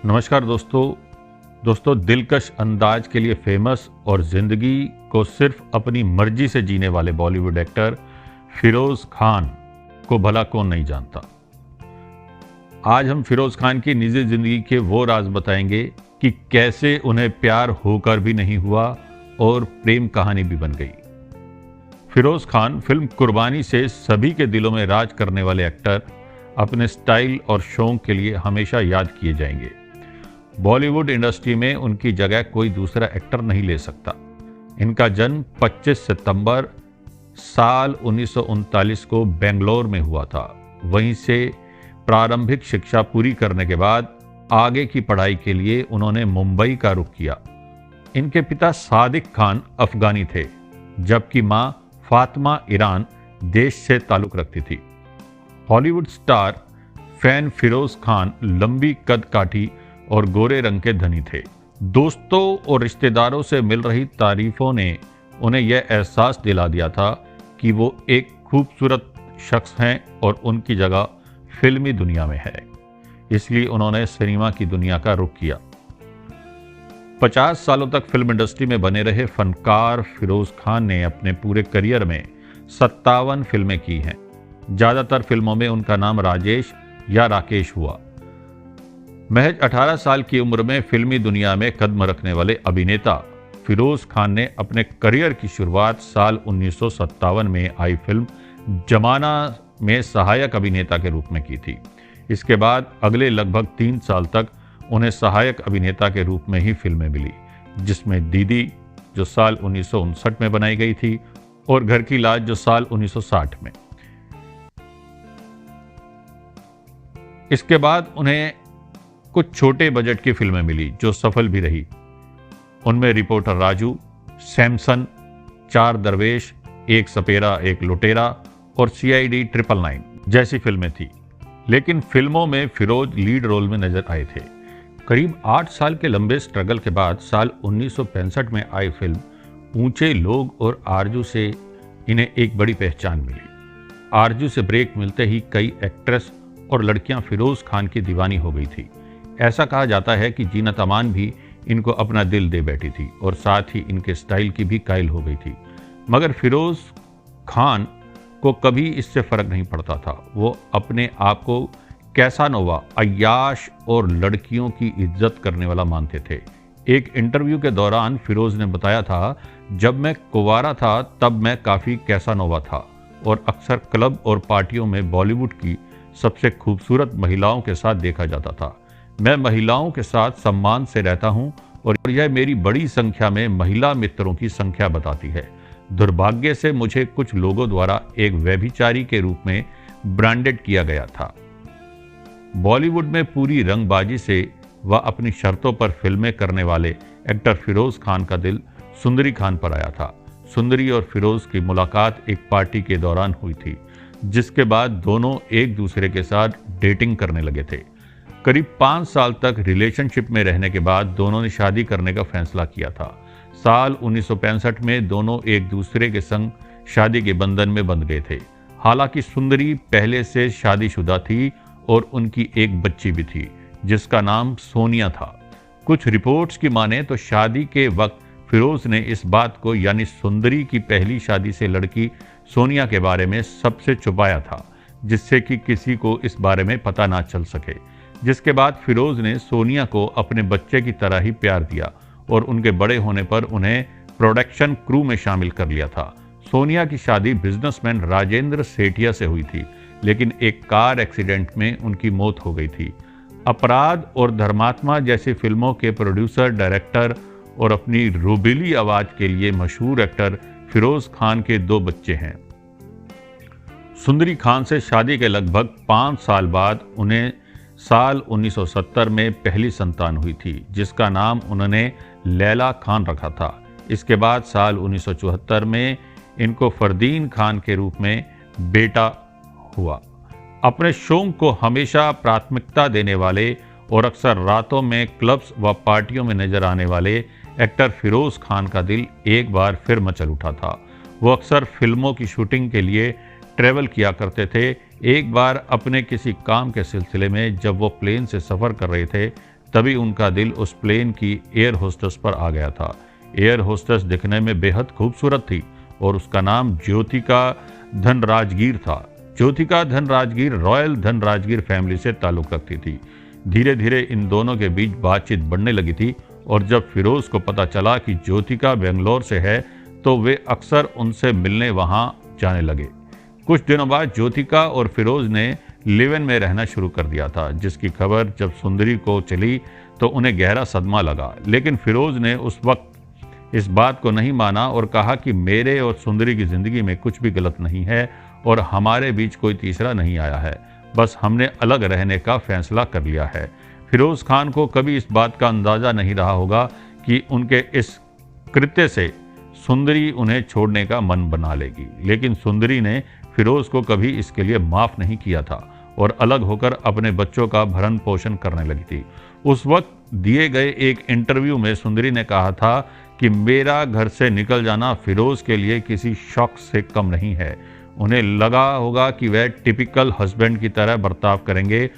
नमस्कार दोस्तों दिलकश अंदाज के लिए फेमस और ज़िंदगी को सिर्फ अपनी मर्जी से जीने वाले बॉलीवुड एक्टर फिरोज़ खान को भला कौन नहीं जानता। आज हम फिरोज़ खान की निजी ज़िंदगी के वो राज बताएंगे कि कैसे उन्हें प्यार होकर भी नहीं हुआ और प्रेम कहानी भी बन गई। फिरोज़ खान फिल्म कुर्बानी से सभी के दिलों में राज करने वाले एक्टर अपने स्टाइल और शौक के लिए हमेशा याद किए जाएंगे। बॉलीवुड इंडस्ट्री में उनकी जगह कोई दूसरा एक्टर नहीं ले सकता। इनका जन्म 25 सितंबर साल 1939 को बेंगलोर में हुआ था। वहीं से प्रारंभिक शिक्षा पूरी करने के बाद आगे की पढ़ाई के लिए उन्होंने मुंबई का रुख किया। इनके पिता सादिक खान अफगानी थे, जबकि मां फातिमा ईरान देश से ताल्लुक़ रखती थी। Hollywood star fan Firoz Khan लंबी कद काठी और गोरे रंग के धनी थे। दोस्तों और रिश्तेदारों से मिल रही तारीफों ने उन्हें यह एहसास दिला दिया था कि वो एक खूबसूरत शख्स हैं और उनकी जगह फिल्मी दुनिया में है। इसलिए उन्होंने सिनेमा की दुनिया का रुख किया। 50 सालों तक फिल्म इंडस्ट्री में बने रहे फनकार फिरोज़ खान ने अपने पूरे करियर में 57 फिल्में की हैं। ज़्यादातर फिल्मों में उनका नाम राजेश या राकेश हुआ। महज 18 साल की उम्र में फिल्मी दुनिया में कदम रखने वाले अभिनेता फिरोज़ खान ने अपने करियर की शुरुआत साल 1957 में आई फिल्म जमाना में सहायक अभिनेता के रूप में की थी। इसके बाद अगले लगभग 3 साल तक उन्हें सहायक अभिनेता के रूप में ही फिल्में मिली, जिसमें दीदी जो साल 1959 में बनाई गई थी और घर की लाज जो साल 1960 में। इसके बाद उन्हें कुछ छोटे बजट की फिल्में मिली जो सफल भी रही। उनमें रिपोर्टर राजू, सैमसन, चार दरवेश, एक सपेरा एक लुटेरा और CID 999 जैसी फिल्में थी। लेकिन फिल्मों में फिरोज लीड रोल में नजर आए थे। करीब 8 साल के लंबे स्ट्रगल के बाद साल 1965 में आई फिल्म ऊंचे लोग और आरजू से इन्हें एक बड़ी पहचान मिली। आरजू से ब्रेक मिलते ही कई एक्ट्रेस और लड़कियां फिरोज़ खान की दीवानी हो गई थी। ऐसा कहा जाता है कि जीनत अमान भी इनको अपना दिल दे बैठी थी और साथ ही इनके स्टाइल की भी कायल हो गई थी। मगर फिरोज़ खान को कभी इससे फ़र्क नहीं पड़ता था। वो अपने आप को कैसानोवा, अय्याश और लड़कियों की इज्जत करने वाला मानते थे। एक इंटरव्यू के दौरान फिरोज़ ने बताया था, जब मैं कुंवारा था तब मैं काफ़ी कैसानोवा था और अक्सर क्लब और पार्टियों में बॉलीवुड की सबसे खूबसूरत महिलाओं के साथ देखा जाता था। मैं महिलाओं के साथ सम्मान से रहता हूं और यह मेरी बड़ी संख्या में महिला मित्रों की संख्या बताती है। दुर्भाग्य से मुझे कुछ लोगों द्वारा एक व्यभिचारी के रूप में ब्रांडेड किया गया था। बॉलीवुड में पूरी रंगबाजी से व अपनी शर्तों पर फिल्में करने वाले एक्टर फिरोज़ खान का दिल सुंदरी खान पर आया था। सुंदरी और फिरोज़ की मुलाकात एक पार्टी के दौरान हुई थी, जिसके बाद दोनों एक दूसरे के साथ डेटिंग करने लगे थे। करीब 5 साल तक रिलेशनशिप में रहने के बाद दोनों ने शादी करने का फैसला किया था। साल 1965 में दोनों एक दूसरे के संग शादी के बंधन में बंध गए थे। हालांकि सुंदरी पहले से शादीशुदा थी और उनकी एक बच्ची भी थी, जिसका नाम सोनिया था। कुछ रिपोर्ट्स की माने तो शादी के वक्त फिरोज़ ने इस बात को, यानी सुंदरी की पहली शादी से लड़की सोनिया के बारे में सबसे छुपाया था, जिससे कि किसी को इस बारे में पता ना चल सके। जिसके बाद फिरोज़ ने सोनिया को अपने बच्चे की तरह ही प्यार दिया और उनके बड़े होने पर उन्हें प्रोडक्शन क्रू में शामिल कर लिया था। सोनिया की शादी बिजनेसमैन राजेंद्र सेठिया से हुई थी, लेकिन एक कार एक्सीडेंट में उनकी मौत हो गई थी। अपराध और धर्मात्मा जैसी फिल्मों के प्रोड्यूसर, डायरेक्टर और अपनी रूबीली आवाज़ के लिए मशहूर एक्टर फिरोज़ खान के 2 बच्चे हैं। सुंदरी खान से शादी के लगभग 5 साल बाद उन्हें साल 1970 में पहली संतान हुई थी, जिसका नाम उन्होंने लैला खान रखा था। इसके बाद साल 1974 में इनको फरदीन खान के रूप में बेटा हुआ। अपने शौक को हमेशा प्राथमिकता देने वाले और अक्सर रातों में क्लब्स व पार्टियों में नजर आने वाले एक्टर फिरोज़ खान का दिल एक बार फिर मचल उठा था। वो अक्सर फिल्मों की शूटिंग के लिए ट्रैवल किया करते थे। एक बार अपने किसी काम के सिलसिले में जब वो प्लेन से सफ़र कर रहे थे तभी उनका दिल उस प्लेन की एयर होस्टेस पर आ गया था। एयर होस्टेस दिखने में बेहद खूबसूरत थी और उसका नाम ज्योतिका धनराजगीर था। ज्योतिका धनराजगीर रॉयल धनराजगीर फैमिली से ताल्लुक रखती थी। धीरे धीरे इन दोनों के बीच बातचीत बढ़ने लगी थी और जब फिरोज को पता चला कि ज्योतिका बेंगलोर से है तो वे अक्सर उनसे मिलने वहां जाने लगे। कुछ दिनों बाद ज्योतिका और फिरोज ने लिव इन में रहना शुरू कर दिया था, जिसकी खबर जब सुंदरी को चली तो उन्हें गहरा सदमा लगा। लेकिन फिरोज ने उस वक्त इस बात को नहीं माना और कहा कि मेरे और सुंदरी की जिंदगी में कुछ भी गलत नहीं है और हमारे बीच कोई तीसरा नहीं आया है, बस हमने अलग रहने का फैसला कर लिया है। फिरोज खान को कभी इस बात का अंदाजा नहीं रहा होगा कि उनके इस कृत्य से सुंदरी उन्हें छोड़ने का मन बना लेगी, लेकिन सुंदरी ने फिरोज को कभी इसके लिए माफ नहीं किया था और अलग होकर अपने बच्चों का भरण पोषण करने लगी थी। उस वक्त दिए गए एक इंटरव्यू में सुंदरी ने कहा था कि मेरा घर से निकल जाना फिरोज के लिए किसी शौक से कम नहीं है। उन्हें लगा होगा कि वह टिपिकल हस्बैंड की तरह बर्ताव करेंगे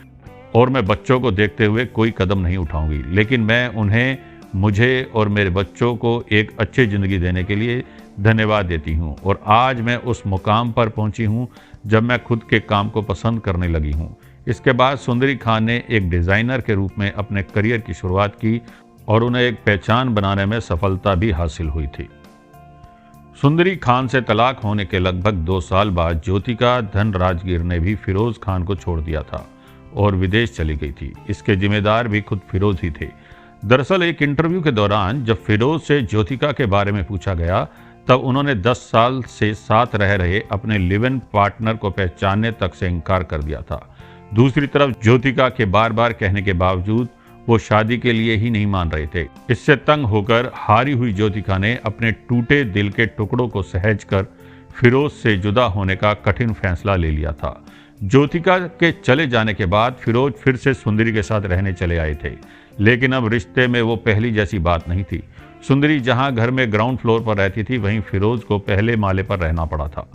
और मैं बच्चों को देखते हुए कोई कदम नहीं उठाऊंगी, लेकिन मैं उन्हें मुझे और मेरे बच्चों को एक अच्छी ज़िंदगी देने के लिए धन्यवाद देती हूँ और आज मैं उस मुकाम पर पहुँची हूँ जब मैं खुद के काम को पसंद करने लगी हूँ। इसके बाद सुंदरी खान ने एक डिज़ाइनर के रूप में अपने करियर की शुरुआत की और उन्हें एक पहचान बनाने में सफलता भी हासिल हुई थी। सुंदरी खान से तलाक होने के लगभग 2 साल बाद ज्योतिका धनराजगीर ने भी फिरोज खान को छोड़ दिया था और विदेश चली गई थी। इसके जिम्मेदार भी खुद फिरोज ही थे। दरअसल एक इंटरव्यू के दौरान जब फिरोज से ज्योतिका के बारे में पूछा गया तब उन्होंने 10 साल से साथ रह रहे अपने लिव इन पार्टनर को पहचानने तक से इनकार कर दिया था। दूसरी तरफ ज्योतिका के बार बार कहने के बावजूद वो शादी के लिए ही नहीं मान रहे थे। इससे तंग होकर हारी हुई ज्योतिका ने अपने टूटे दिल के टुकड़ों को सहेज कर फिरोज से जुदा होने का कठिन फैसला ले लिया था। ज्योतिका के चले जाने के बाद फिरोज फिर से सुंदरी के साथ रहने चले आए थे, लेकिन अब रिश्ते में वो पहली जैसी बात नहीं थी। सुंदरी जहां घर में ग्राउंड फ्लोर पर रहती थी, वहीं फिरोज को पहले माले पर रहना पड़ा था।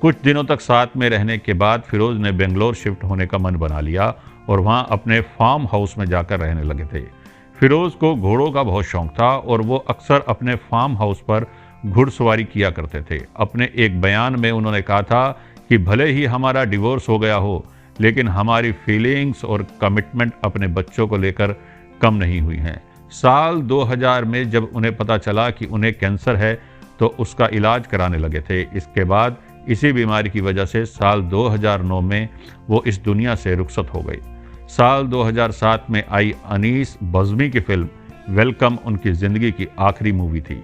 कुछ दिनों तक साथ में रहने के बाद फिरोज ने बेंगलोर शिफ्ट होने का मन बना लिया और वहां अपने फार्म हाउस में जाकर रहने लगे थे। फिरोज को घोड़ों का बहुत शौक था और वो अक्सर अपने फार्म हाउस पर घुड़सवारी किया करते थे। अपने एक बयान में उन्होंने कहा था कि भले ही हमारा डिवोर्स हो गया हो, लेकिन हमारी फीलिंग्स और कमिटमेंट अपने बच्चों को लेकर कम नहीं हुई हैं। साल 2000 में जब उन्हें पता चला कि उन्हें कैंसर है तो उसका इलाज कराने लगे थे। इसके बाद इसी बीमारी की वजह से साल 2009 में वो इस दुनिया से रुखसत हो गई। साल 2007 में आई अनीस बज़मी की फिल्म वेलकम उनकी ज़िंदगी की आखिरी मूवी थी।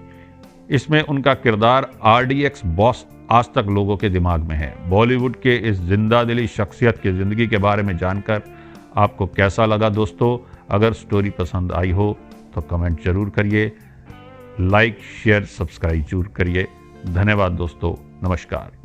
इसमें उनका किरदार RDX बॉस आज तक लोगों के दिमाग में है। बॉलीवुड के इस जिंदादिली शख्सियत की ज़िंदगी के बारे में जानकर आपको कैसा लगा दोस्तों? अगर स्टोरी पसंद आई हो तो कमेंट जरूर करिए, लाइक शेयर सब्सक्राइब जरूर करिए। धन्यवाद दोस्तों, नमस्कार।